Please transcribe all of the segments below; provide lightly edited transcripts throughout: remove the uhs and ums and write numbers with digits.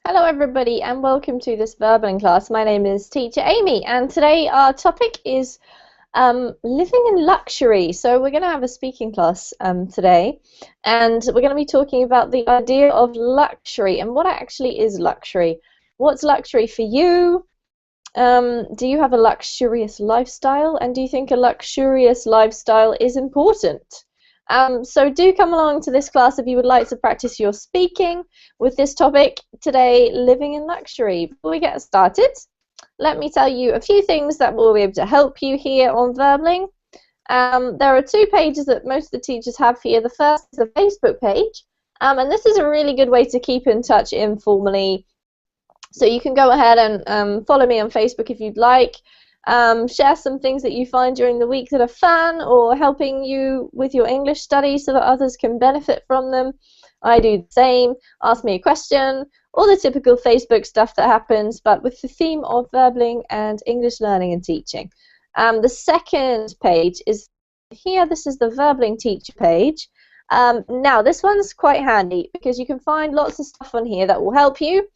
Hello everybody and welcome to this Verbaling class. My name is Teacher Amy and today our topic is living in luxury. So we're going to have a speaking class today, and we're going to be talking about the idea of luxury and what actually is luxury. What's luxury for you? Do you have a luxurious lifestyle, and do you think a luxurious lifestyle is important? So do come along to this class if you would like to practice your speaking with this topic today, living in luxury. Before we get started, let me tell you a few things that will be able to help you here on Verbaling. There are two pages that most of the teachers have here. The first is a Facebook page, and this is a really good way to keep in touch informally. So you can go ahead and follow me on Facebook if you'd like. Share some things that you find during the week that are fun or helping you with your English study so that others can benefit from them. I do the same. Ask me a question, all the typical Facebook stuff that happens, but with the theme of verbaling and English learning and teaching. The second page is here. This is the Verbaling teacher page. Now, this one's quite handy because you can find lots of stuff on here that will help you.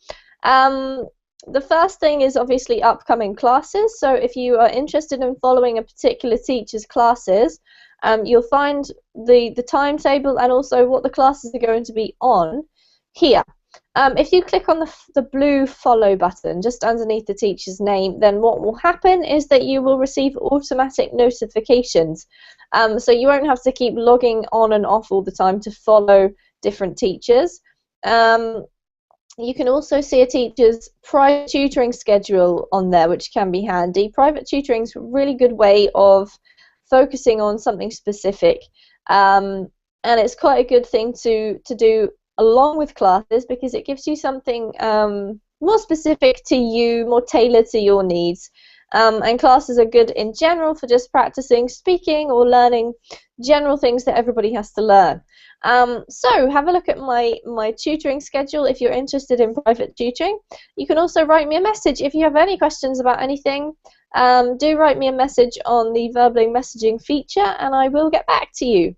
The first thing is obviously upcoming classes. So if you are interested in following a particular teacher's classes, you'll find the timetable and also what the classes are going to be on here. If you click on the blue follow button just underneath the teacher's name, then what will happen is that you will receive automatic notifications. So you won't have to keep logging on and off all the time to follow different teachers. You can also see a teacher's private tutoring schedule on there, which can be handy. Private tutoring is a really good way of focusing on something specific, and it's quite a good thing to do along with classes because it gives you something more specific to you, more tailored to your needs. And classes are good in general for just practicing speaking or learning general things that everybody has to learn. So have a look at my tutoring schedule if you're interested in private tutoring. You can also write me a message if you have any questions about anything. Do write me a message on the Verbaling messaging feature and I will get back to you.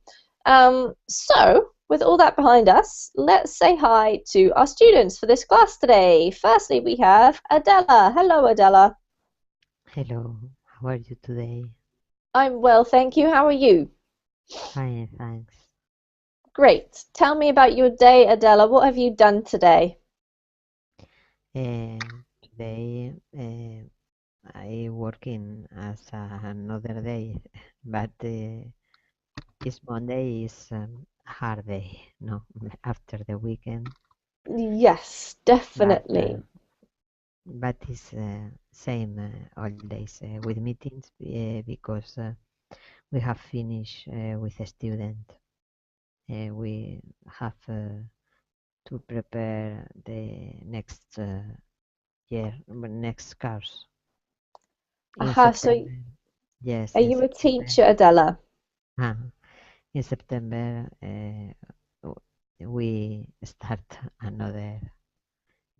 So with all that behind us, let's say hi to our students for this class today. Firstly, we have Adela. Hello, Adela. Hello, how are you today? I'm well, thank you. How are you? Fine, thanks. Great. Tell me about your day, Adela. What have you done today? Today I working as another day, but this Monday is hard day, no, after the weekend. Yes, But definitely. but it's same all days with meetings because we have finished with a student. We have to prepare the next next course in Aha, so September. Yes, are in you a September. teacher, Adela? Ah, in September, we start another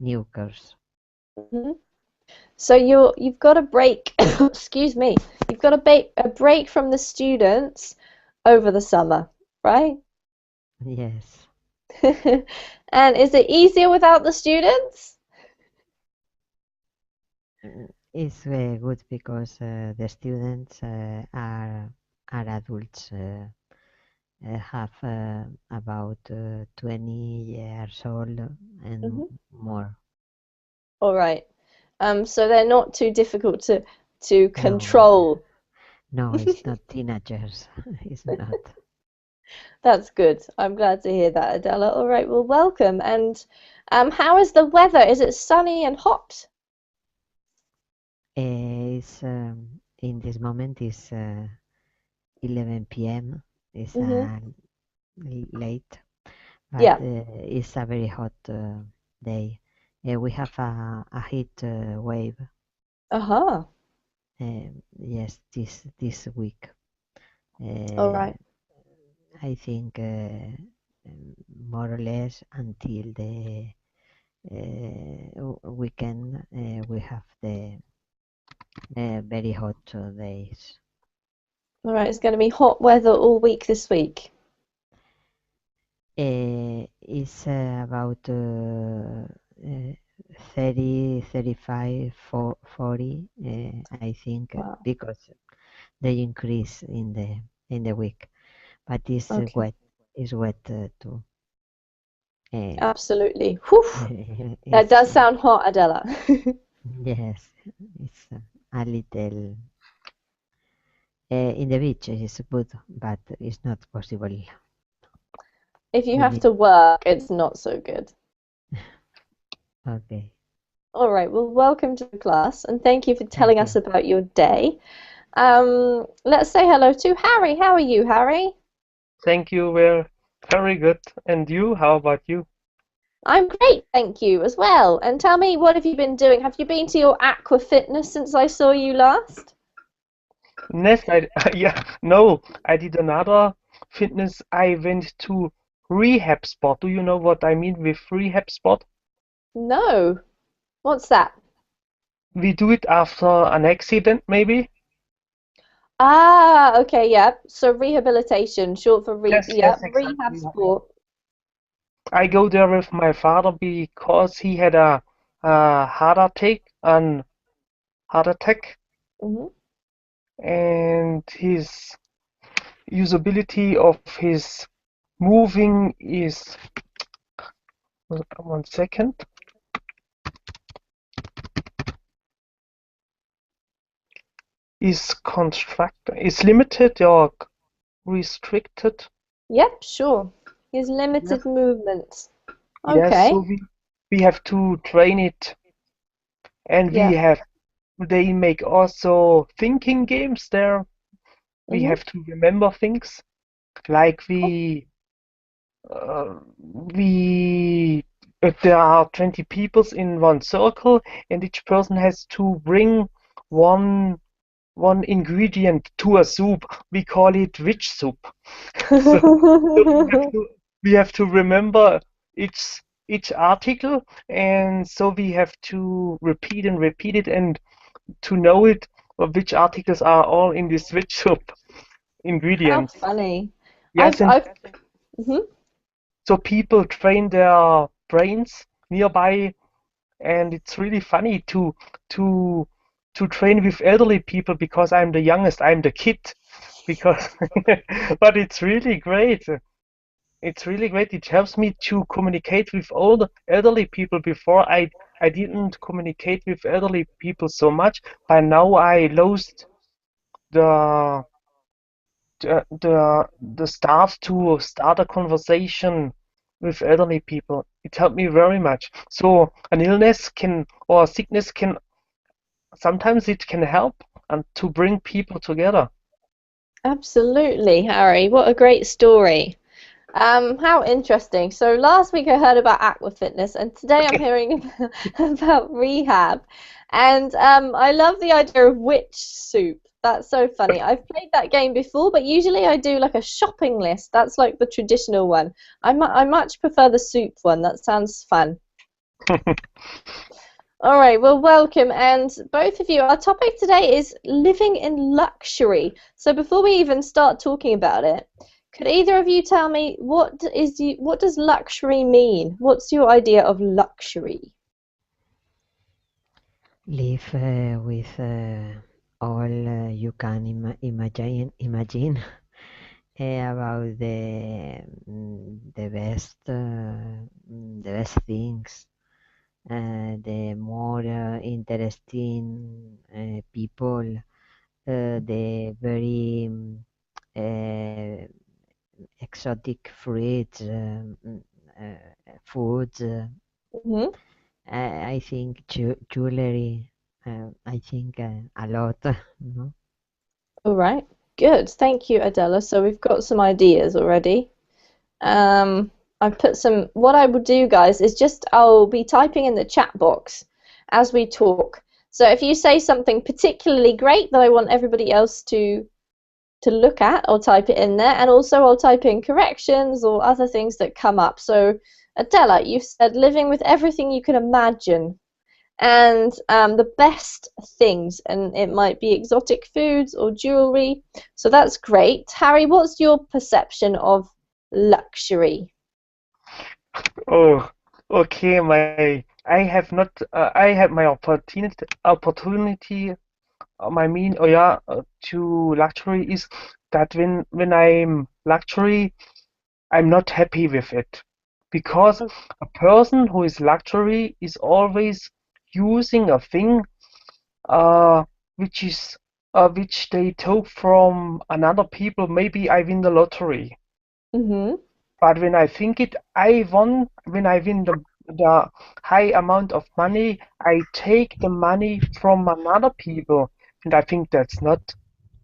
new course. Hmm. So you've got a break, excuse me, you've got a break from the students over the summer, right? Yes, And is it easier without the students? it's good because the students are adults. Have about 20 years old and Hmm. more. All right. So they're not too difficult to No, control. no, it's not teenagers. It's not. That's good. I'm glad to hear that, Adela. All right, well, welcome. And how is the weather? Is it sunny and hot? It's in this moment is 11 p.m. It's Hmm. late, but Yeah. it's a very hot day. We have a heat wave. Uh-huh. Yes, this week. All Uh, right. I think more or less until the weekend we have the very hot days. All right, it's going to be hot weather all week this week. It's about 30, 35, 40, I think, Wow. because they increase in the week. But Okay. it's wet too. Absolutely. Whew. That It's does sound hot, Adela. yes, it's a little in the beach is good, but it's not possible. If you We have need to work, it's not so good. okay. All right, well, welcome to the class, and thank you for telling Thank us you. about your day. Let's say hello to Harry. How are you, Harry? Thank you. We're very good. And you? How about you? I'm great, thank you, as well. And tell me, what have you been doing? Have you been to your aqua fitness since I saw you last? Next, yeah, no, I did another fitness. I went to rehab spot. Do you know what I mean with rehab spot? No. What's that? We do it after an accident, maybe? Ah, okay, yeah. So rehabilitation, short for Yes, yeah, yes, rehab exactly. sport. I go there with my father because he had a heart attack, Hmm. and his usability of his moving is 1 second. Is limited or restricted. Yep, sure. His Yes, limited movements. yes. Okay. So we have to train it, and Yeah. they make also thinking games there. We Hmm. have to remember things like we there are 20 peoples in one circle, and each person has to bring one one ingredient to a soup. We call it witch soup. So, so we have to remember each article, and so we have to repeat and repeat it, and to know it which articles are all in this witch soup How ingredients. funny. Yes, and I've mhm. so people train their brains nearby, and it's really funny to to train with elderly people because I'm the youngest, I'm the kid, because but it's really great. It's really great. It helps me to communicate with older elderly people. Before I didn't communicate with elderly people so much, but now I lost the the start to start a conversation with elderly people. It helped me very much. So an illness can or a sickness can sometimes it can help and to bring people together. Absolutely, Harry. What a great story. How interesting. So last week I heard about aqua fitness, and today I'm hearing about rehab. And I love the idea of witch soup. That's so funny. I've played that game before, but usually I do like a shopping list. That's like the traditional one. I much prefer the soup one. That sounds fun. All right, well, welcome. And both of you, our topic today is living in luxury. So before we even start talking about it, could either of you tell me what does luxury mean? What's your idea of luxury? Live with all you can imagine about the best things, the more interesting people, the very uh, exotic fruits, foods. Hmm. I think jewelry. I think a lot. No? All right, good. Thank you, Adela. So we've got some ideas already. Um, I've put some. What I will do, guys, is just I'll be typing in the chat box as we talk. So if you say something particularly great that I want everybody else to look at, I'll type it in there, and also I'll type in corrections or other things that come up. So Adela, you've said living with everything you can imagine, and the best things, and it might be exotic foods or jewelry. So that's great. Harry, what's your perception of luxury? Oh, okay. I have not. I have my opportunity. My mean, oh yeah, to luxury is that when I'm luxury, I'm not happy with it because a person who is luxury is always using a thing uh, which is which they took from another people. Maybe I win the lottery, Mm-hmm. but when I think it, I won. When I win the high amount of money, I take the money from another people, and I think that's not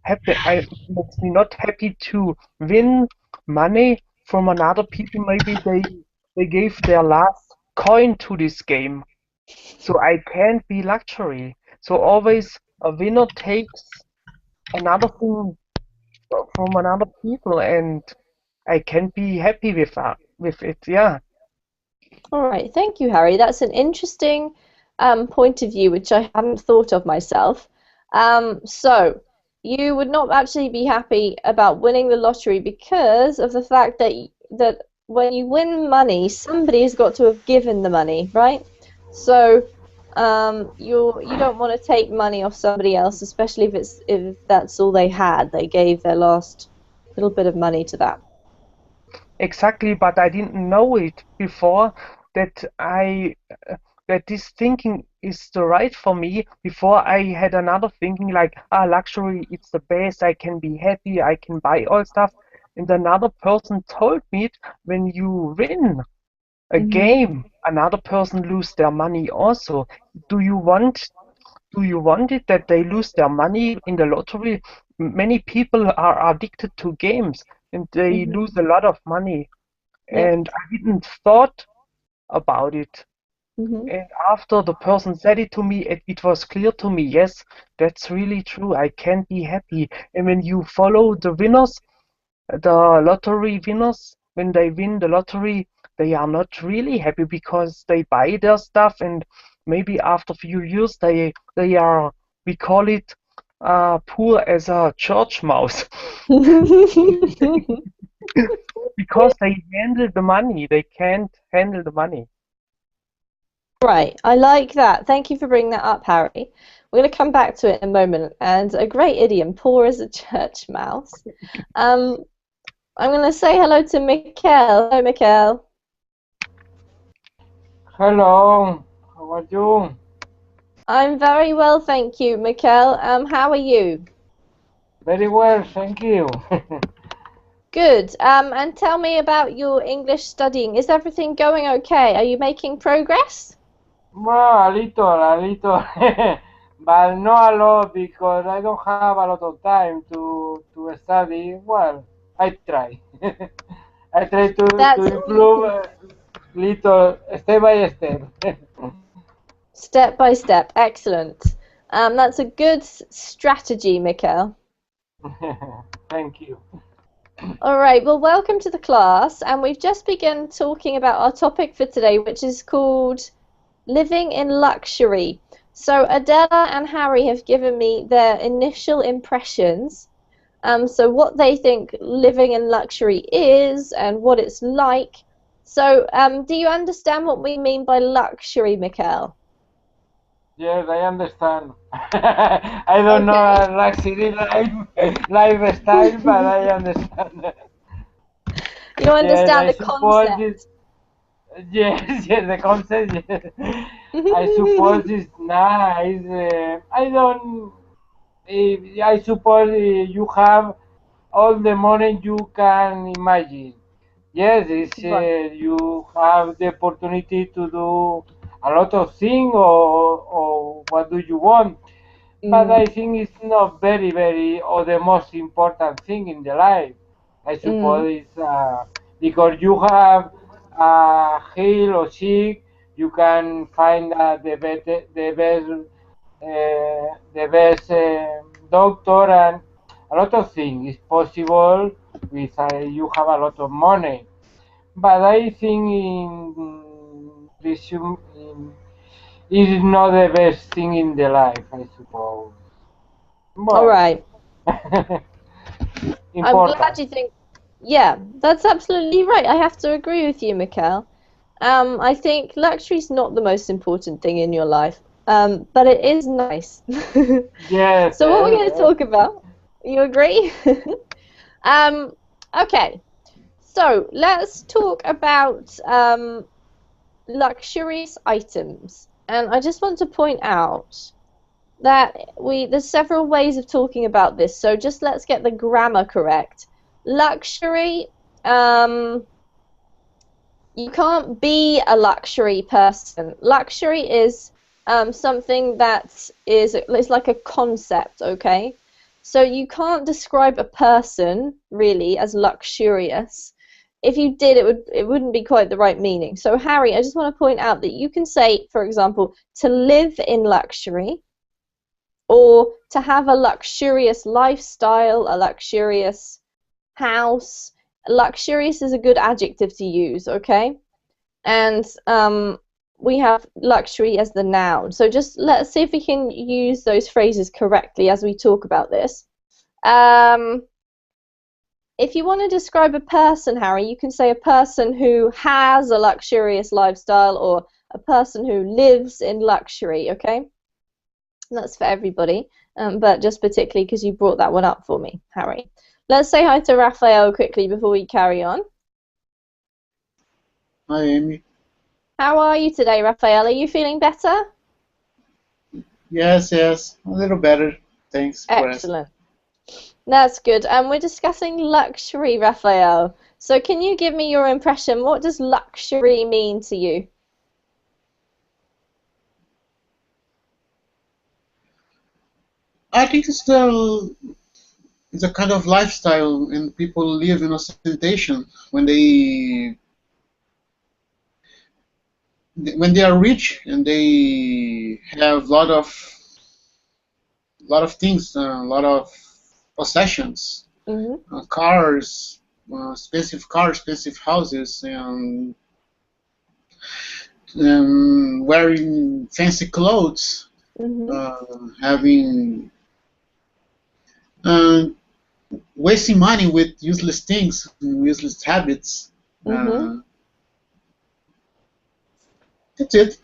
happy. I makes me not happy to win money from another people. Maybe they gave their last coin to this game, so I can't be luxury. So always a winner takes another thing from another people, and I can be happy with it. Yeah, All right, thank you, Harry. That's an interesting point of view, which I hadn't thought of myself. So, you would not actually be happy about winning the lottery because of the fact that when you win money, somebody has got to have given the money, right? So, you don't want to take money off somebody else, especially if that's all they had. They gave their last little bit of money to that. exactly. But I didn't know it before that I that this thinking is the right for me. Before I had another thinking like, luxury, it's the best. I can be happy. I can buy all stuff. And another person told me it, when you win a Mm-hmm. game, another person lose their money also. Do you want do you want it that they lose their money in the lottery? Many people are addicted to games and they Mm-hmm. lose a lot of money. Yep. And I didn't thought about it. Mm-hmm. And after the person said it to me, it was clear to me, yes, that's really true. I can be happy. And when you follow the winners, the lottery winners, when they win the lottery, they are not really happy because they buy their stuff and maybe after a few years they are, we call it, poor as a church mouse because they handle the money. They can't handle the money. Right, I like that. Thank you for bringing that up, Harry. We're going to come back to it in a moment. And a great idiom, poor as a church mouse. Um, I'm going to say hello to Mikkel. Hello, Mikkel. Hello, how are you? I'm very well, thank you, Mikkel. How are you? Very well, thank you. Good. And tell me about your English studying. Is everything going okay? Are you making progress? Well, a little, but not a lot because I don't have a lot of time to study. Well, I try. I try to That's all you improve can. little step by step. Step by step. Excellent. That's a good strategy, Mikkel. Thank you. All right, well, welcome to the class, and we've just begun talking about our topic for today, which is called living in luxury. So Adela and Harry have given me their initial impressions, so what they think living in luxury is and what it's like. So, do you understand what we mean by luxury, Mikkel? Yes, I understand. I don't know Okay. a luxury lifestyle, but I understand. You Yes, understand I the suppose concept. it. Yes, yes, the concept. Yes. I suppose it's nice. I don't. I suppose you have all the money you can imagine. Yes, it's, Right. you have the opportunity to do a lot of things, or what do you want. But Mm, I think it's not very, or the most important thing in the life. I mm, suppose it's because you have a heal or sick, you can find the best doctor, and a lot of things is possible with you have a lot of money. But I think in resume in is not the best thing in the life, I suppose. all Well, right. I'm glad important. you think. Yeah, that's absolutely right. I have to agree with you, Mikkel. I think luxury is not the most important thing in your life, but it is nice. Yes, So what we're going to talk about, you agree? Um, okay, so let's talk about luxurious items. And I just want to point out that there's several ways of talking about this, so just let's get the grammar correct. Luxury, you can't be a luxury person. Luxury is something that it's like a concept, okay? So you can't describe a person really as luxurious. If you did, it wouldn't be quite the right meaning. So Harry, I just want to point out that you can say, for example, to live in luxury, or to have a luxurious lifestyle, a luxurious house. Luxurious is a good adjective to use, okay? And we have luxury as the noun. So just let's see if we can use those phrases correctly as we talk about this. If you want to describe a person, Harry, you can say a person who has a luxurious lifestyle, or a person who lives in luxury, okay? That's for everybody, but just particularly because you brought that one up for me, Harry. Let's say hi to Raphael quickly before we carry on. Hi, Amy. How are you today, Raphael? Are you feeling better? Yes, a little better. Thanks for asking. Excellent. That's good. And we're discussing luxury, Raphael. So can you give me your impression? What does luxury mean to you? I think it's a kind of lifestyle, and people live in ostentation when they are rich and they have lot of things, a lot of possessions, cars, expensive cars, expensive houses, and wearing fancy clothes, having wasting money with useless things, useless habits. That's it.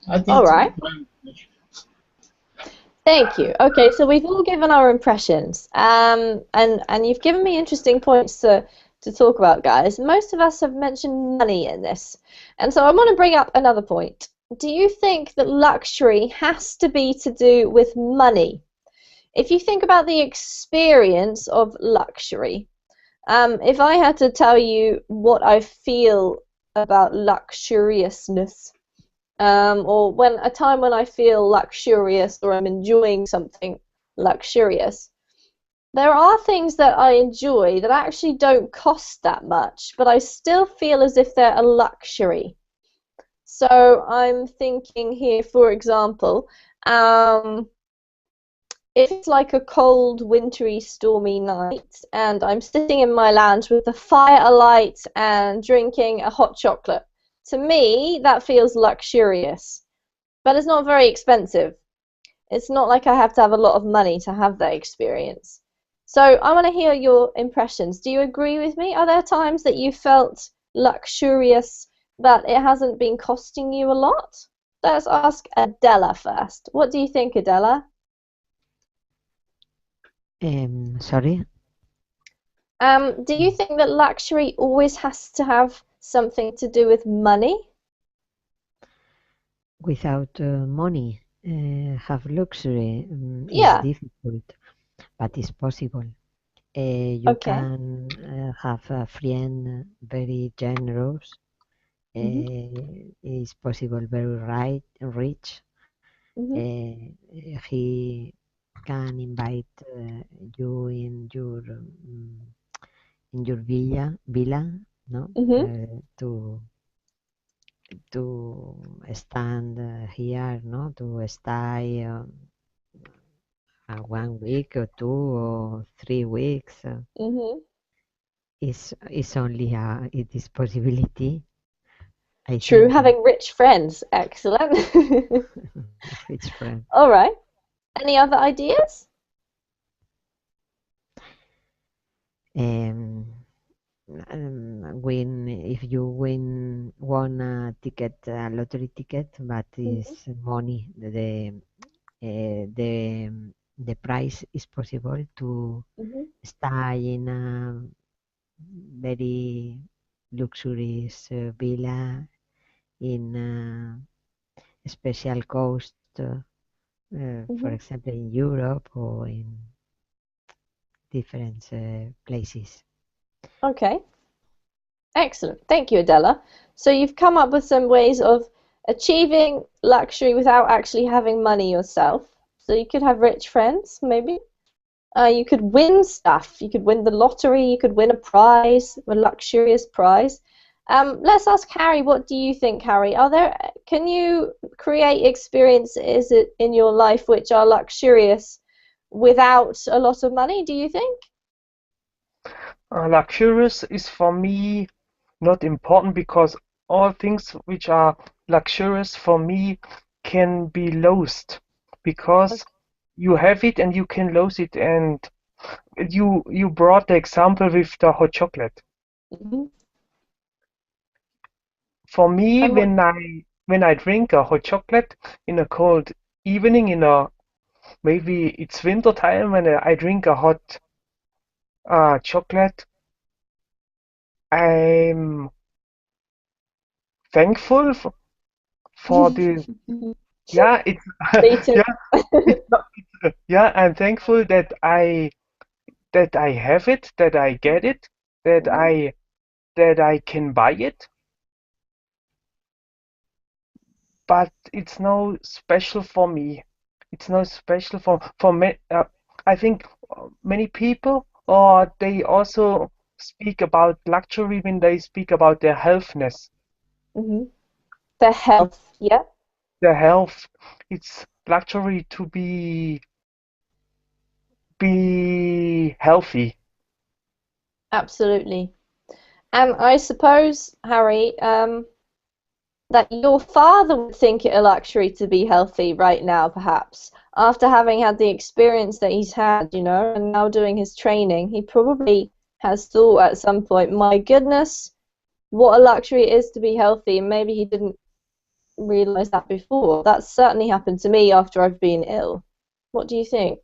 I think. All right. Thank you. Okay, so we've all given our impressions, and you've given me interesting points to talk about, guys. Most of us have mentioned money in this, and so I want to bring up another point. Do you think that luxury has to be to do with money? If you think about the experience of luxury, if I had to tell you what I feel about luxuriousness, or a time when I feel luxurious or I'm enjoying something luxurious, there are things that I enjoy that actually don't cost that much, but I still feel as if they're a luxury. So I'm thinking here, for example, if it's like a cold, wintry, stormy night and I'm sitting in my lounge with the fire alight and drinking a hot chocolate, to me that feels luxurious, but it's not very expensive. It's not like I have to have a lot of money to have that experience. So I want to hear your impressions. Do you agree with me? Are there times that you felt luxurious but it hasn't been costing you a lot? Let's ask Adela first. What do you think, Adela? Sorry? Do you think that luxury always has to have something to do with money? Without money, have luxury Yeah. is difficult, but it's possible. You Okay. can have a friend very generous. Is possible very rich. He can invite you in your villa, no? To stand here, no? To stay 1 week or 2 or 3 weeks. It's only it is possibility. True, having rich friends. Excellent. Rich friend. All right. Any other ideas? win if you won a ticket, a lottery ticket, but it's money. The price is possible to stay in a very luxurious villa in a special coast, for example, in Europe or in different places. Okay. Excellent. Thank you, Adela. So you've come up with some ways of achieving luxury without actually having money yourself. So you could have rich friends, maybe. You could win stuff. You could win the lottery. You could win a prize, a luxurious prize. Let's ask Harry. What do you think, Harry? Can you create experiences in your life which are luxurious without a lot of money, do you think? Luxurious is for me not important because all things which are luxurious for me can be lost because you have it and you can lose it, and you brought the example with the hot chocolate. For me, when I drink a hot chocolate in a cold evening, maybe it's winter time, when I drink a hot chocolate, I'm thankful for the yeah it's I'm thankful that I have it, that I get it, that I can buy it, but it's no special for me. It's not special for me. I think many people, or they also speak about luxury when they speak about their healthness. Their health, yeah. Their health. It's luxury to be healthy. Absolutely. And I suppose, Harry, that your father would think it a luxury to be healthy right now, perhaps. After having had the experience that he's had, and now doing his training, he probably has thought at some point, my goodness, what a luxury it is to be healthy, and maybe he didn't realize that before. That's certainly happened to me after I've been ill. What do you think?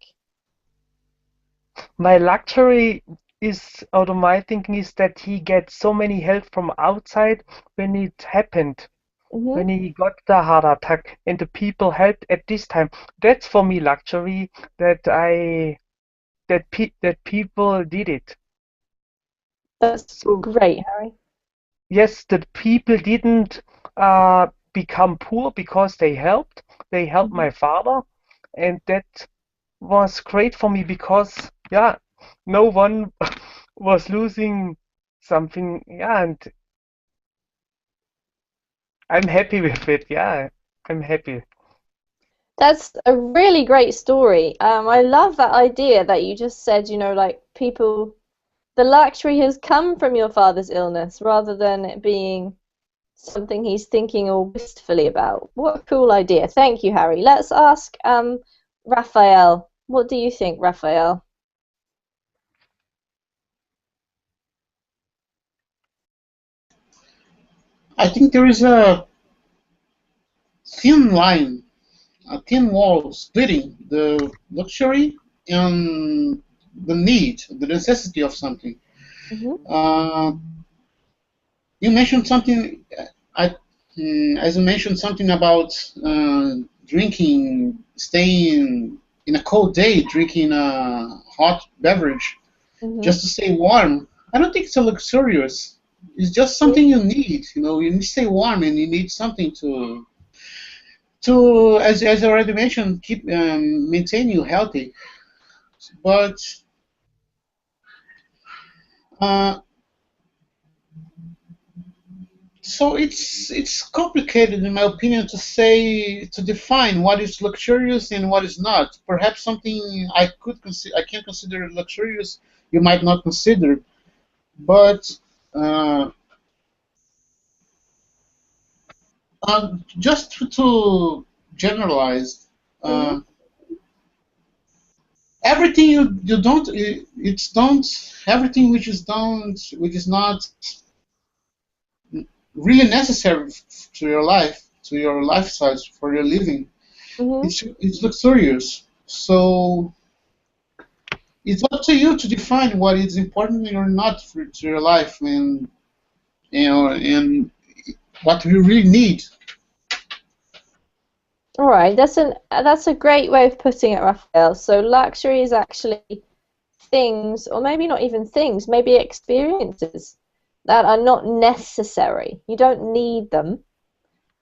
My luxury is, out of my thinking, is that he gets so many help from outside when it happened. When he got the heart attack and the people helped at this time. That's for me luxury, that people did it. That's great, Harry. Yes, that people didn't become poor because they helped. They helped my father, and that was great for me because no one was losing something. And I'm happy with it. I'm happy. That's a really great story. I love that idea that you just said, like people, the luxury has come from your father's illness rather than it being something he's thinking or wistfully about. What a cool idea. Thank you, Harry. Let's ask Raphael. What do you think, Raphael? I think there is a thin line, a thin wall splitting the luxury and the need, the necessity of something. You mentioned something, as you mentioned something about drinking, staying in a cold day, drinking a hot beverage just to stay warm. I don't think it's a luxurious. It's just something you need. You need to stay warm, and you need something to as I already mentioned, keep maintain you healthy. But so it's complicated, in my opinion, to define what is luxurious and what is not. Perhaps something I can consider luxurious, you might not consider. But just to generalize, everything you don't it's don't everything which is not really necessary to your life, to your lifestyle, for your living. Hmm. It's luxurious. So it's up to you to define what is important or not to your life, and and what you really need. All right, that's a great way of putting it, Raphael. So luxury is actually things, or maybe not even things, maybe experiences that are not necessary. You don't need them,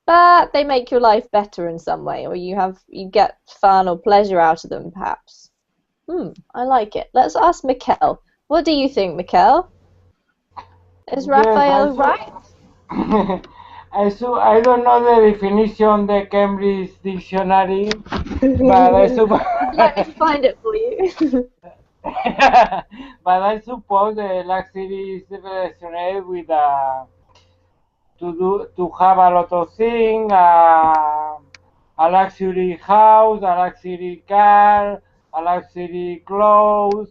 but they make your life better in some way, or you get fun or pleasure out of them, perhaps. I like it. Let's ask Mikkel. What do you think, Mikkel? Is Yes, Raphael right? I don't know the definition, the Cambridge Dictionary, but I suppose, Would you like me to find it for you? but I suppose the luxury is related with to have a lot of things, a luxury house, a luxury car, a luxury clothes.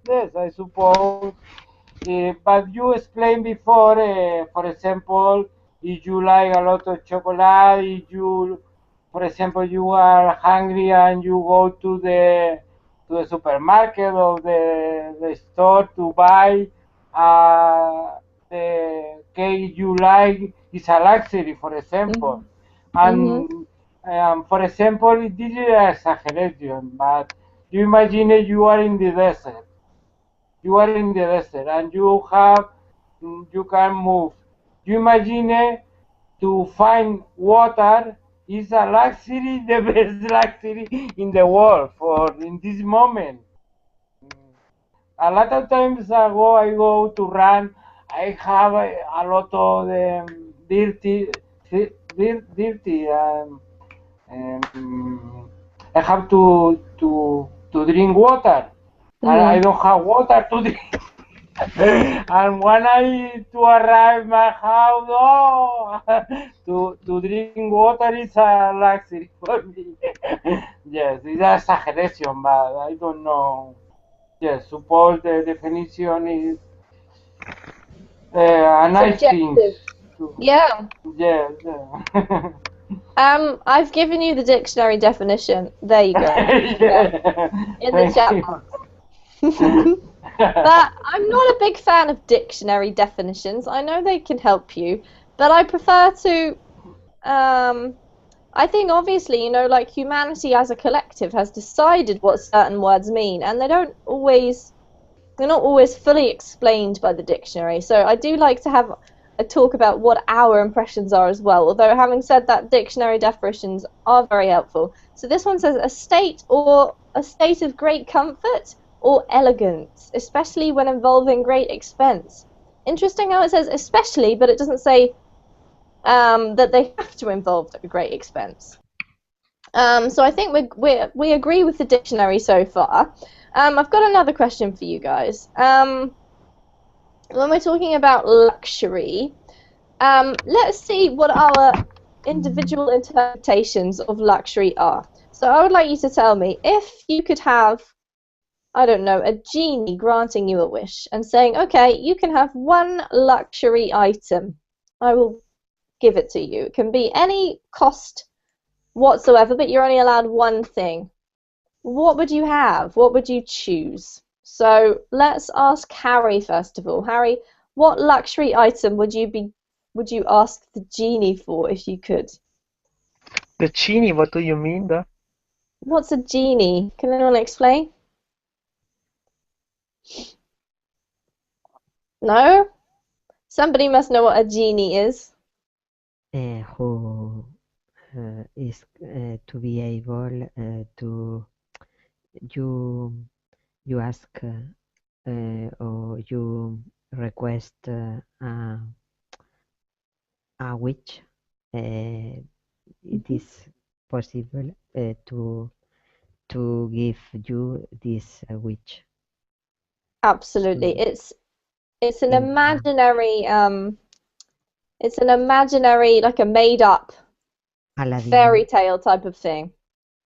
Yes, I suppose. But you explained before, for example, if you like a lot of chocolate, if you, for example, you are hungry and you go to the supermarket or the store to buy the cake you like, is a luxury, for example. Mm-hmm. And for example, this is an exaggeration, but you imagine you are in the desert, you are in the desert and you can move. You imagine to find water is a luxury, the best luxury in the world for in this moment. A lot of times ago I go to run, I have a lot of dirty. I have to drink water, and I Mm-hmm. don't have water to drink. And when I to arrive my house, oh, to drink water is a luxury for me. Yes, it's an exaggeration, but I don't know. Yes, suppose the definition is a nice thing. Subjective. Yeah. Yes. Yeah. I've given you the dictionary definition. There you go. Yeah. In the Thank chat you. box. But I'm not a big fan of dictionary definitions. I know they can help you, but I prefer to I think obviously, like humanity as a collective has decided what certain words mean, and they're not always fully explained by the dictionary. So I do like to have a talk about what our impressions are as well. Although having said that, dictionary definitions are very helpful. So this one says a state of great comfort or elegance, especially when involving great expense. Interesting how it says especially, but it doesn't say that they have to involve a great expense. So I think we agree with the dictionary so far. I've got another question for you guys. When we're talking about luxury, let's see what our individual interpretations of luxury are. So I would like you to tell me if you could have, I don't know, a genie granting you a wish and saying, okay, you can have one luxury item. I will give it to you. It can be any cost whatsoever, but you're only allowed one thing. What would you have? What would you choose? So let's ask Harry first of all. Harry, what luxury item would you ask the genie for if you could? The genie, what do you mean there? What's a genie? Can anyone explain? No? Somebody must know what a genie is. Who is to be able to you you ask or you request a wish. It is possible to give you this wish. Absolutely. So, It's an in imaginary, like a made up Aladdin. fairy tale type of thing,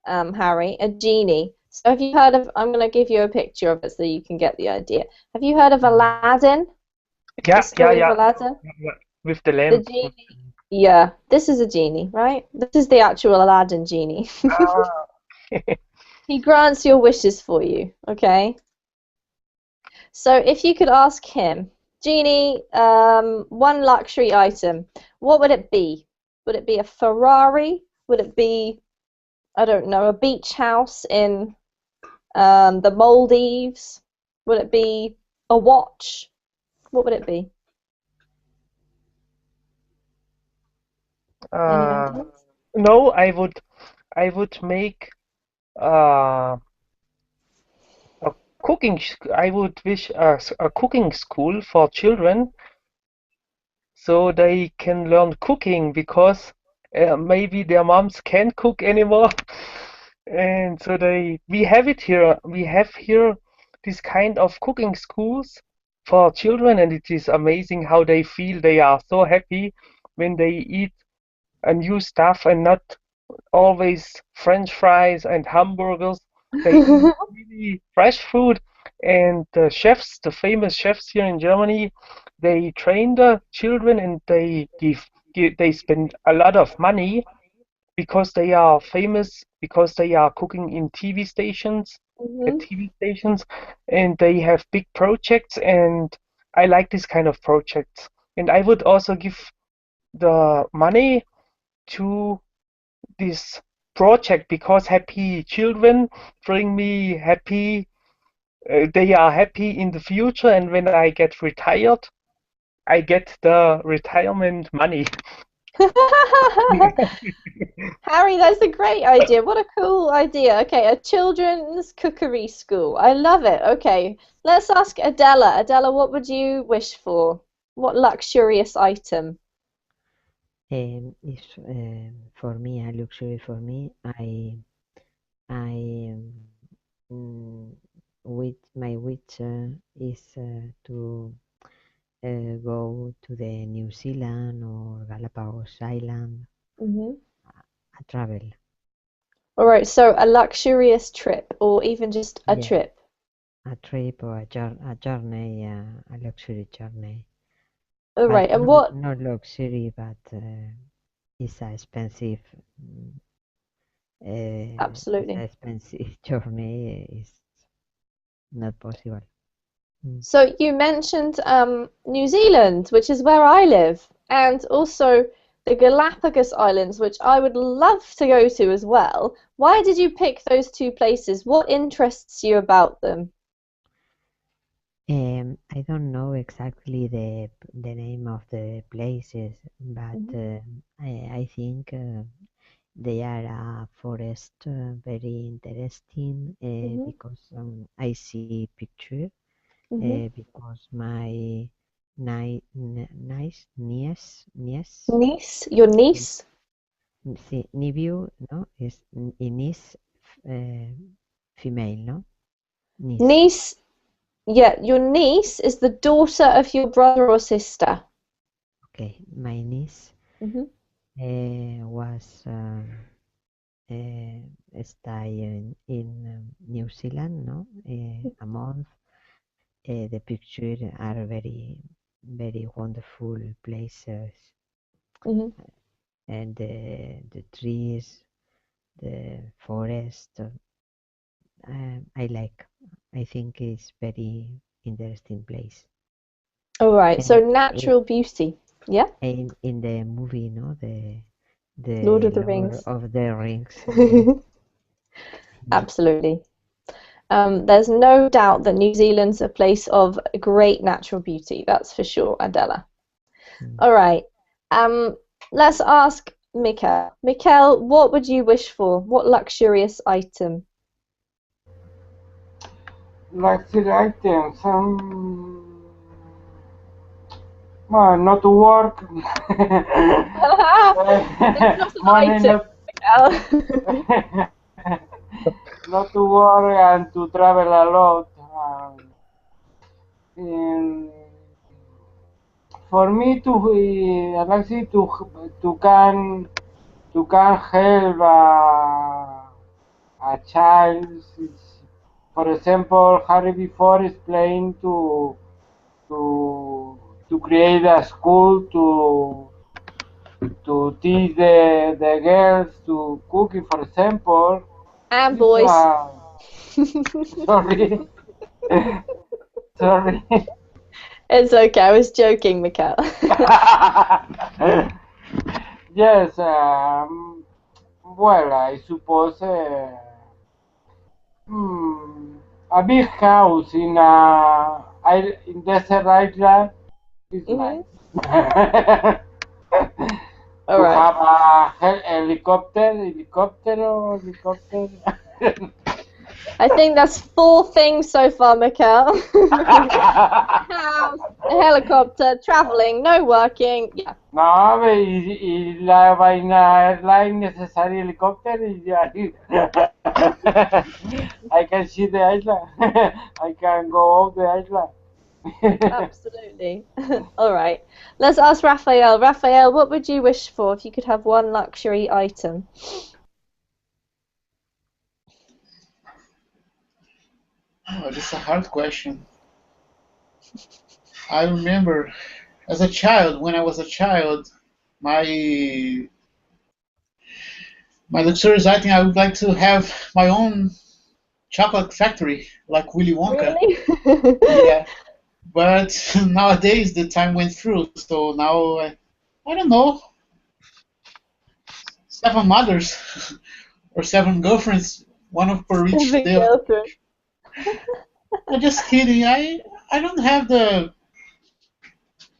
Harry, a genie. So have you heard of, I'm going to give you a picture of it so you can get the idea. Have you heard of Aladdin? Yeah, The story yeah. of Aladdin? Yeah. With the The lamp. genie. Yeah, this is a genie, right? This is the actual Aladdin genie. Ah. He grants your wishes for you, okay? So if you could ask him, Genie, one luxury item, what would it be? Would it be a Ferrari? Would it be, I don't know, a beach house in the Maldives? Would it be a watch? What would it be? Any Uh, ideas? no, I would make uh, a I would wish a cooking school for children so they can learn cooking because maybe their moms can't cook anymore. And so we have it here. We have here this kind of cooking schools for children, and it is amazing how they feel. They are so happy when they eat a new stuff and not always French fries and hamburgers. They eat really fresh food, and the chefs, the famous chefs here in Germany, they train the children and they spend a lot of money because they are famous, because they are cooking in TV stations, at Mhm. TV stations, and they have big projects, and I like this kind of projects. And I would also give the money to this project because happy children bring me happy, they are happy in the future, and when I get retired, I get the retirement money. Harry, that's a great idea. What a cool idea. Okay, a children's cookery school. I love it. Okay, let's ask Adela. Adela, what would you wish for? What luxurious item? If for me a luxury for me, I with my wish is to go to the New Zealand or Galapagos Island, Hmm. a travel. All right, so a luxurious trip, or even just a Yeah, trip. a trip or a journey, a luxury journey. All But right, and what? not luxury, but it's a expensive. It's Absolutely. a expensive journey. It's not possible. Mm. So you mentioned New Zealand, which is where I live, and also the Galapagos Islands, which I would love to go to as well. Why did you pick those two places? What interests you about them? I don't know exactly the name of the places, but Hmm. I think they are a forest very interesting Hmm. because I see picture Hmm. because my nice niece Niece, your niece? sí, nephew no is niece uh, female no niece. Niece, yeah, your niece is the daughter of your brother or sister. Okay, my niece Hmm. was stay in New Zealand, no, a month. The pictures are very wonderful places, Hmm. and the trees, the forest. I like. I think it's very interesting place. All right, so And natural beauty. Yeah, in the movie, no, Lord the of the Lord Rings. of the Rings. Yes. Absolutely. There's no doubt that New Zealand's a place of great natural beauty, that's for sure, Adela. Mm. All right. Um, let's ask Mikkel. Mikkel, what would you wish for? What luxurious item? Luxury items. Well, not to work. That's not an Money item, not Mikkel. not to work and to travel a lot. And for me to Alexi to can help a child. For example, Harry before explained to to create a school to teach the girls to cooking, for example. And This is boys. sorry, sorry. It's okay, I was joking, Mikhail. Yes, well, I suppose a big house in desert island is nice. All To right. have a helicopter or helicopter. I think that's 4 things so far, Mikhail. House, a helicopter, traveling, no working. Yeah. No, y la vaina airline necessary helicopter y ya. I can see the island. I can go off the island. Absolutely. All right. Let's ask Raphael. Raphael, what would you wish for if you could have one luxury item? Oh, this is a hard question. I remember as a child, when I was a child, my my luxurious item, I would like to have my own chocolate factory like Willy Wonka. Really? Yeah, but nowadays the time went through, so now I don't know, 7 mothers or 7 girlfriends, one of per each Big day of. girlfriend. I'm just kidding. I don't have the.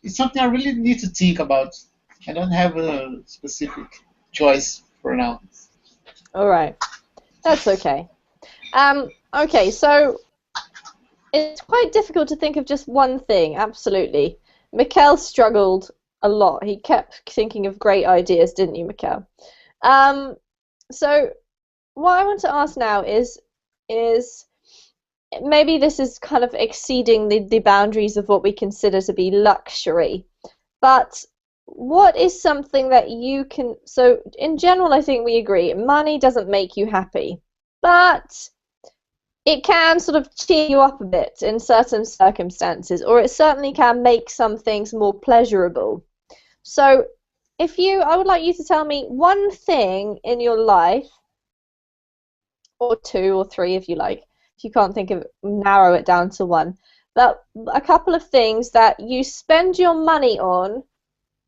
It's something I really need to think about. I don't have a specific choice for now. All right. That's okay. Okay, so it's quite difficult to think of just one thing, absolutely. Mikhail struggled a lot. He kept thinking of great ideas, didn't you, Mikhail? So what I want to ask now is maybe this is kind of exceeding the boundaries of what we consider to be luxury, but what is something that you can, so in general I think we agree, money doesn't make you happy, but it can sort of cheer you up a bit in certain circumstances, or it certainly can make some things more pleasurable. So I would like you to tell me one thing in your life, or 2 or 3 if you like, if you can't think of, narrow it down to one, that a couple of things that you spend your money on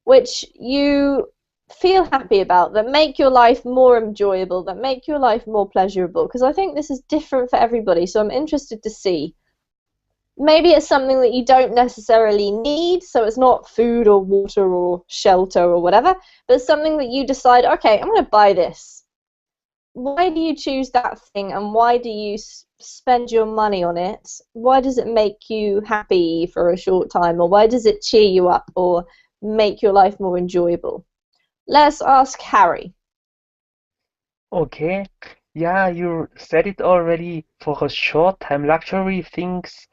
which you feel happy about, that make your life more enjoyable, that make your life more pleasurable, because I think this is different for everybody, so I'm interested to see. Maybe it's something that you don't necessarily need, so it's not food or water or shelter or whatever, but it's something that you decide, okay, I'm going to buy this. Why do you choose that thing, and why do you spend your money on it? Why does it make you happy for a short time, or why does it cheer you up or make your life more enjoyable? Let's ask Harry. Okay. Yeah, you said it already. For a short time, luxury things,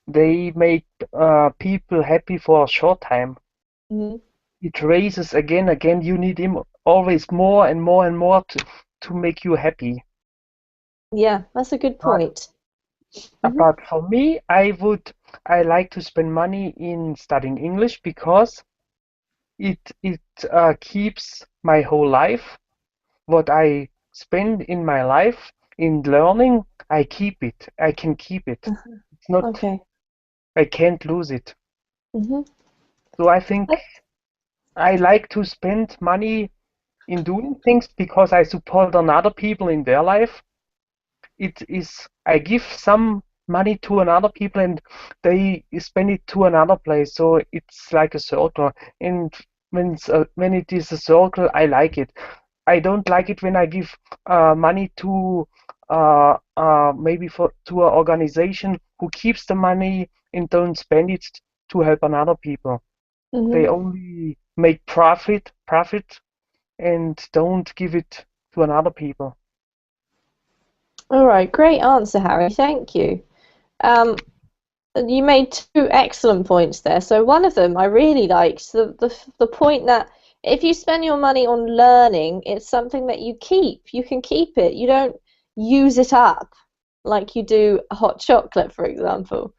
they make people happy for a short time. Mm-hmm. It raises again. You need him always more and more and more to make you happy. Yeah, that's a good point. But for me, I like to spend money in studying English because it keeps my whole life. What I spend in my life in learning, I keep it. I can keep it. It's not. Okay. I can't lose it. Mm-hmm. So I think I like to spend money in doing things because I support other people in their life. I give some money to another people and they spend it to another place. So it's like a circle. And when it is a circle, I like it. I don't like it when I give money to maybe to an organization who keeps the money and don't spend it to help another people. Mm-hmm. They only make profit and don't give it to another people. All right, great answer, Harry. Thank you. You made 2 excellent points there. So one of them I really liked, the point that if you spend your money on learning, it's something that you keep. You can keep it. use it up like you do a hot chocolate, for example.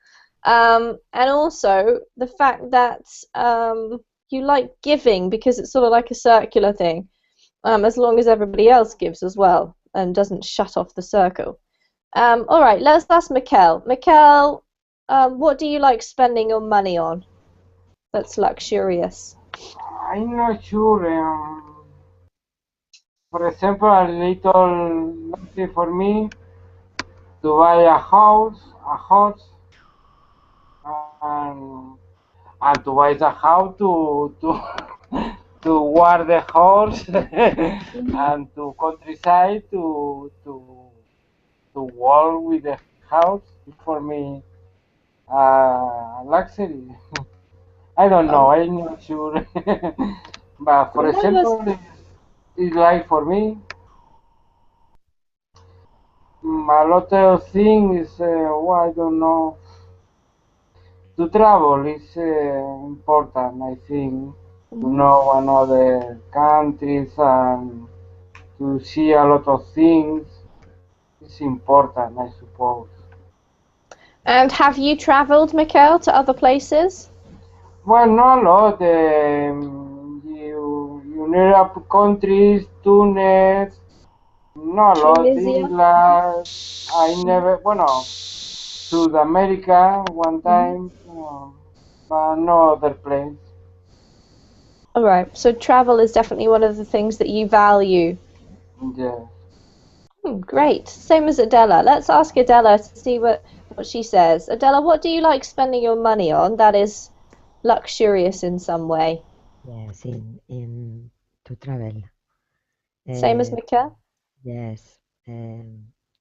And also the fact that you like giving because it's sort of like a circular thing, as long as everybody else gives as well and doesn't shut off the circle. All right, let's ask Mikkel. Mikkel, what do you like spending your money on that's luxurious? I'm not sure. For example, a little luxury for me to buy a house, and to buy the house to to walk the horse and to countryside to walk with the house for me luxury. I don't know. I'm not sure. But for Well, example, it's like for me a lot of things. Well, I don't know. To travel is important. I think to know another countries and to see a lot of things is important, I suppose. And have you traveled, Mikkel, to other places? Well, not a lot. Europe countries, Tunis, not a lot. Tunisia? England, I never, bueno, South America one time, but no other place. All right, so travel is definitely one of the things that you value. Yes. Great. Same as Adela. Let's ask Adela to see what she says. Adela, what do you like spending your money on that is luxurious in some way? Yes, in to travel. Same as Uh, Mikkel? yes,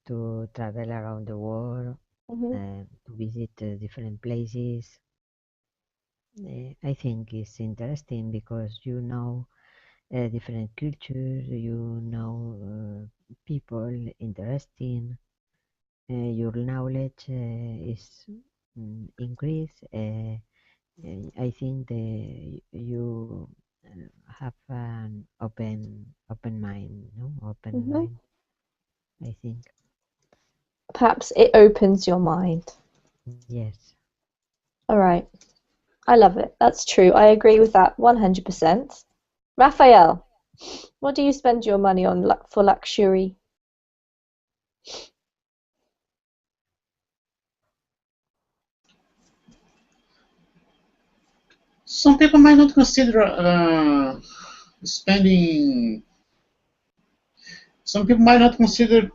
to travel around the world, Mm-hmm. to visit different places. I think it's interesting because you know different cultures, you know people interesting, your knowledge is increased. I think you have an open mind, no? Open Mm-hmm. mind, I think. Perhaps it opens your mind. Yes. All right. I love it. That's true. I agree with that 100%. Raphael, what do you spend your money on for luxury? Some people might not consider spending. Some people might not consider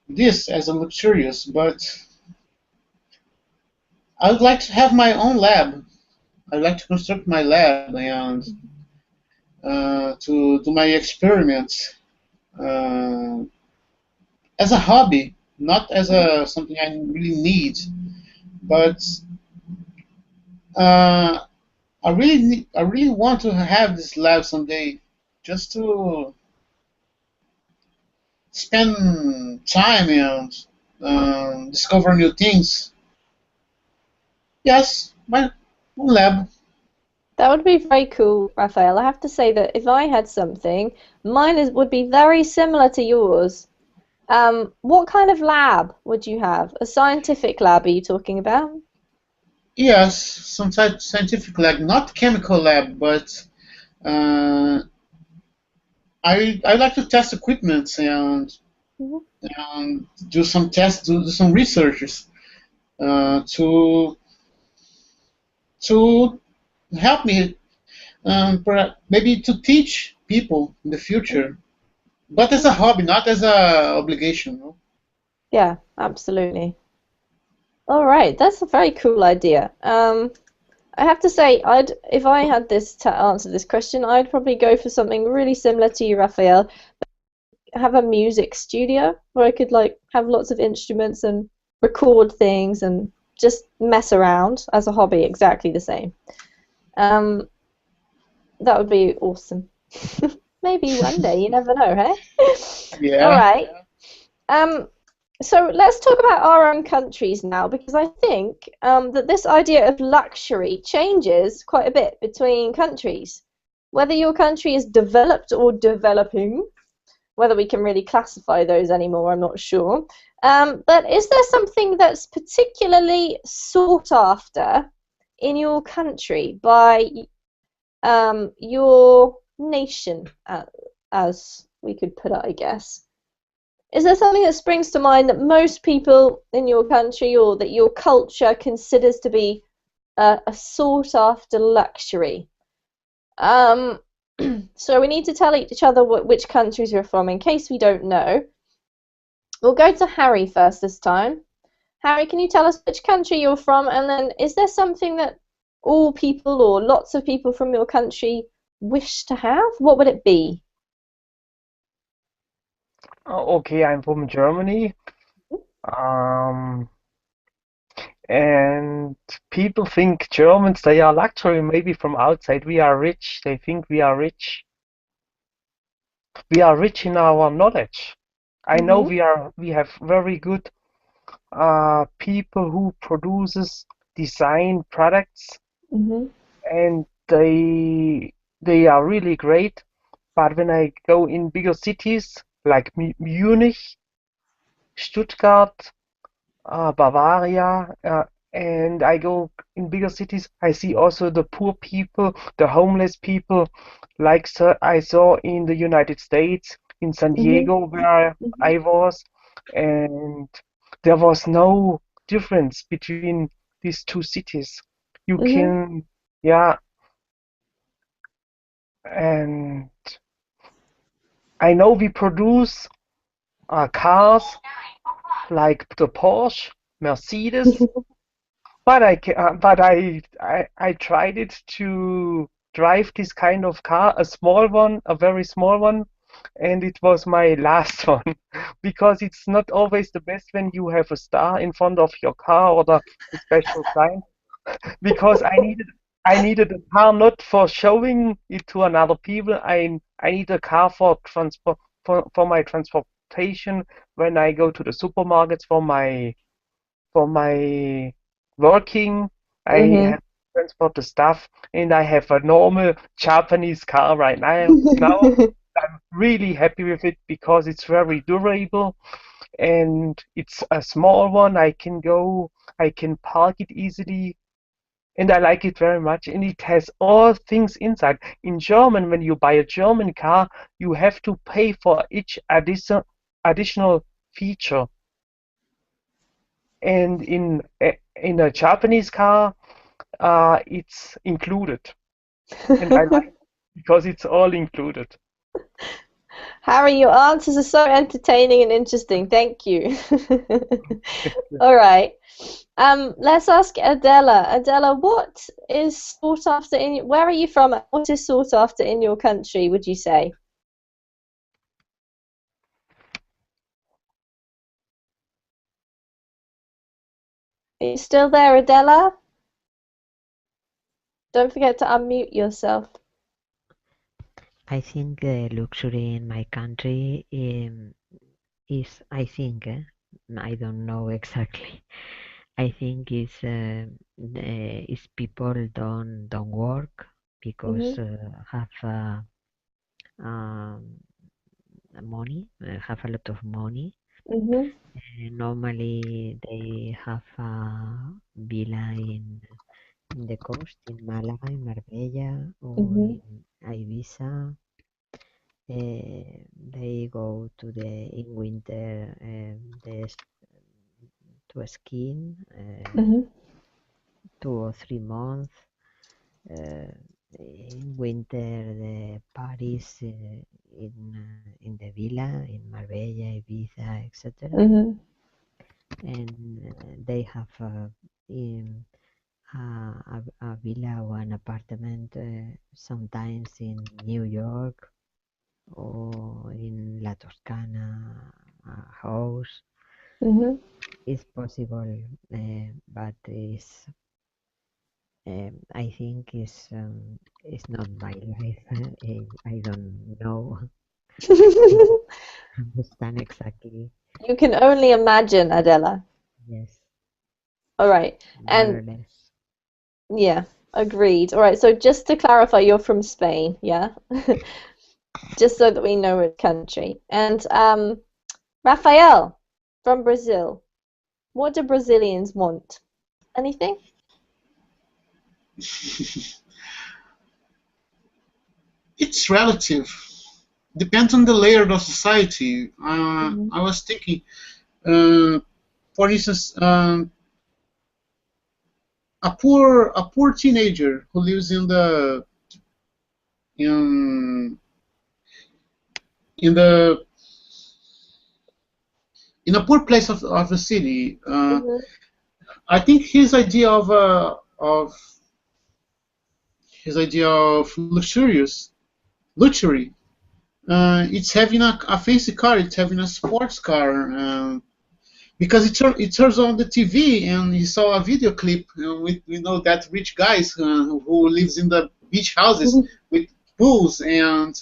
this as a luxurious, but I would like to have my own lab. I'd like to construct my lab and to do my experiments uh, as a hobby, not as a something I really need, but uh, I really want to have this lab someday, just to spend time and discover new things. Yes, my own lab. That would be very cool, Raphael. I have to say that if I had something, would be very similar to yours. What kind of lab would you have? A scientific lab, are you talking about? Yes, some type scientific lab, not chemical lab, but uh, I like to test equipment Mhm. and do some tests, do some researches to help me, maybe to teach people in the future, but as a hobby, not as a obligation. No? Yeah, absolutely. All right, that's a very cool idea. I have to say, if I had this to answer this question, I'd probably go for something really similar to you, Raphael. Have a music studio where I could like have lots of instruments and record things and just mess around as a hobby, exactly the same. Um, that would be awesome. Maybe one day, you never know, hey? All Yeah. right. So let's talk about our own countries now, because I think that this idea of luxury changes quite a bit between countries. Whether your country is developed or developing, Whether we can really classify those anymore, I'm not sure. But is there something that's particularly sought after in your country by your nation, as we could put it, I guess? Is there something that springs to mind that most people in your country or that your culture considers to be a sought after luxury? So we need to tell each other which countries we're from in case we don't know. We'll go to Harry first this time. Harry, can you tell us which country you're from, and then is there something that all people or lots of people from your country wish to have? What would it be? Okay, I'm from Germany. And people think Germans, they are luxury, maybe from outside. We are rich. They think we are rich. We are rich in our knowledge. I know we have very good people who produces design products, and they are really great. But when I go in bigger cities like Munich, Stuttgart, Bavaria, and I go in bigger cities, I see also the poor people, the homeless people, like I saw in the United States, in San Diego, where I was, and there was no difference between these two cities. You can, yeah, and I know we produce cars like the Porsche, Mercedes. But I tried it to drive this kind of car, a small one, a very small one, and it was my last one because it's not always the best when you have a star in front of your car or the special sign. Because I needed a car not for showing it to another people. I need a car for transport for my transportation when I go to the supermarkets for my working. I have to transport the stuff, and I have a normal Japanese car right now. I'm really happy with it because it's very durable, and it's a small one. I can park it easily, and I like it very much. And it has all things inside. In German, when you buy a German car, you have to pay for each additional feature. And in a Japanese car, it's included, and I like it because it's all included. Harry, your answers are so entertaining and interesting. Thank you. All right. Let's ask Adela. Adela, what is sought after where are you from? What is sought after in your country, would you say? Are you still there, Adela? Don't forget to unmute yourself. I think the luxury in my country is, I think, I don't know exactly. I think is people don't work because have money, have a lot of money. Normally they have a villa in the coast, in Malaga, in Marbella, or in Ibiza. They go to in winter to skiing 2 or 3 months. In winter, the Paris in the villa in Marbella, Ibiza, etc. And they have a villa or an apartment sometimes in New York or in La Toscana, a house. It's possible, but it's I think it's not my life. I don't know. Understand exactly. You can only imagine, Adela. Yes. All right. More or less. Yeah, agreed. All right. So just to clarify, you're from Spain, yeah? just so that we know which country. And Rafael from Brazil. What do Brazilians want? Anything? It's relative. Depends on the layer of society. I was thinking, for instance, a poor teenager who lives in the in the in a poor place of the city. I think his idea of luxury. It's having a fancy car. It's having a sports car. Because it turns on the TV and he saw a video clip. We know that rich guys who lives in the beach houses with pools and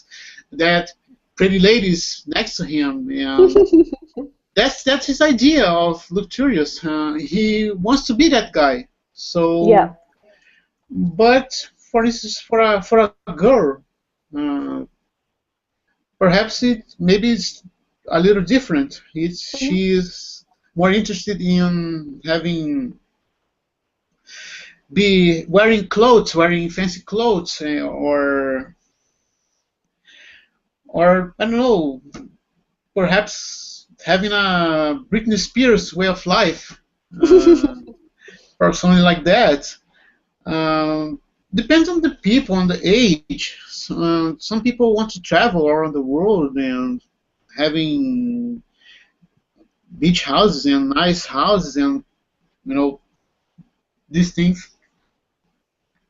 that pretty ladies next to him. And that's his idea of luxurious. He wants to be that guy. So yeah. But for instance, for a girl, perhaps maybe it's a little different. She's more interested in wearing fancy clothes, or I don't know, perhaps having a Britney Spears way of life, or something like that. Depends on the people, on the age. Some people want to travel around the world and having beach houses and nice houses and these things.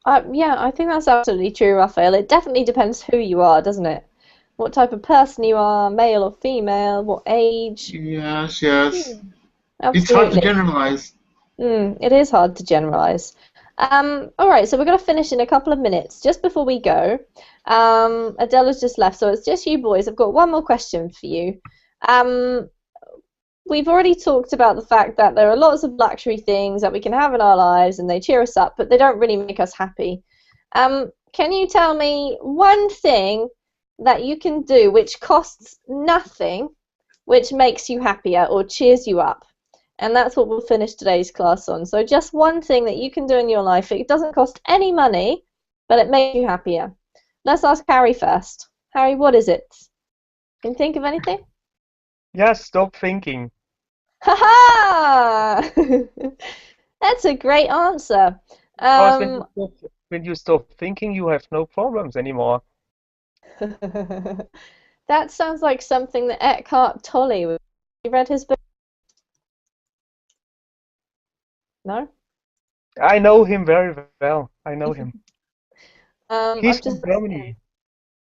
Yeah, I think that's absolutely true, Raphael. It definitely depends who you are, doesn't it? What type of person you are, male or female, what age. Yes. Absolutely. It's hard to generalize. It is hard to generalize. All right, so we're going to finish in a couple of minutes. Just before we go, Adela's just left, so it's just you boys. I've got one more question for you. We've already talked about the fact that there are lots of luxury things that we can have in our lives and they cheer us up, but they don't really make us happy. Can you tell me one thing that you can do which costs nothing, which makes you happier or cheers you up? And that's what we'll finish today's class on. So just one thing that you can do in your life. It doesn't cost any money, but it makes you happier. Let's ask Harry first. Harry, what is it? Can you think of anything? Yeah, stop thinking. Ha-ha! That's a great answer. Because when you stop thinking, you have no problems anymore. That sounds like something that Eckhart Tolle would. You read his book? No? I know him very well. I know him. He's from Germany.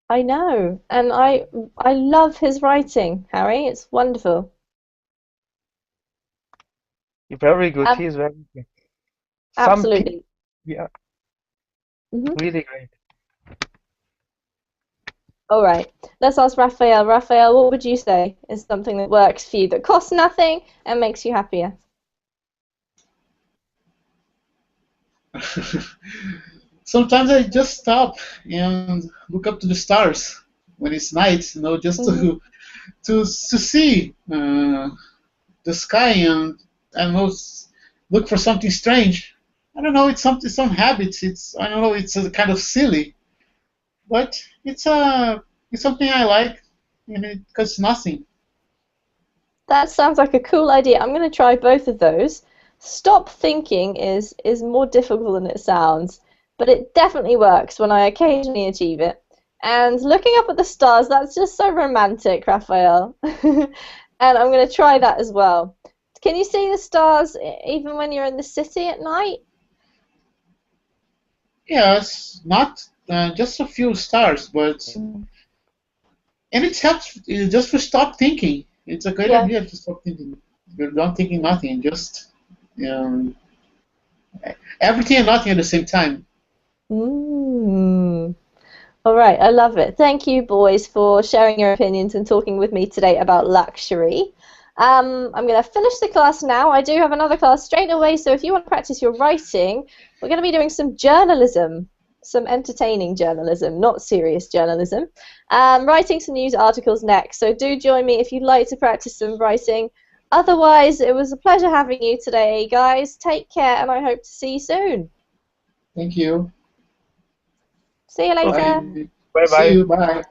I know, and I love his writing, Harry. It's wonderful. Very good. He is very good. Absolutely. Yeah. Really great. All right. Let's ask Raphael. Raphael, what would you say is something that works for you, that costs nothing and makes you happier? Sometimes I just stop and look up to the stars when it's night, just to see the sky and look for something strange. I don't know. It's some habits. I don't know. It's kind of silly, but it's something I like, it costs nothing. That sounds like a cool idea. I'm going to try both of those. Stop thinking is more difficult than it sounds, but it definitely works when I occasionally achieve it. And looking up at the stars, that's just so romantic, Raphael. And I'm going to try that as well. Can you see the stars even when you're in the city at night? Yes, not just a few stars, but and it helps just to stop thinking. It's a good idea to stop thinking. You're not thinking nothing, just everything and nothing at the same time. All right, I love it. Thank you, boys, for sharing your opinions and talking with me today about luxury. I'm going to finish the class now. I do have another class straight away, so if you want to practice your writing, we're going to be doing some journalism. some entertaining journalism, not serious journalism. Writing some news articles next, so do join me if you'd like to practice some writing. Otherwise, it was a pleasure having you today, guys. Take care, and I hope to see you soon. Thank you. See you later. Bye. Bye See bye. you. Bye.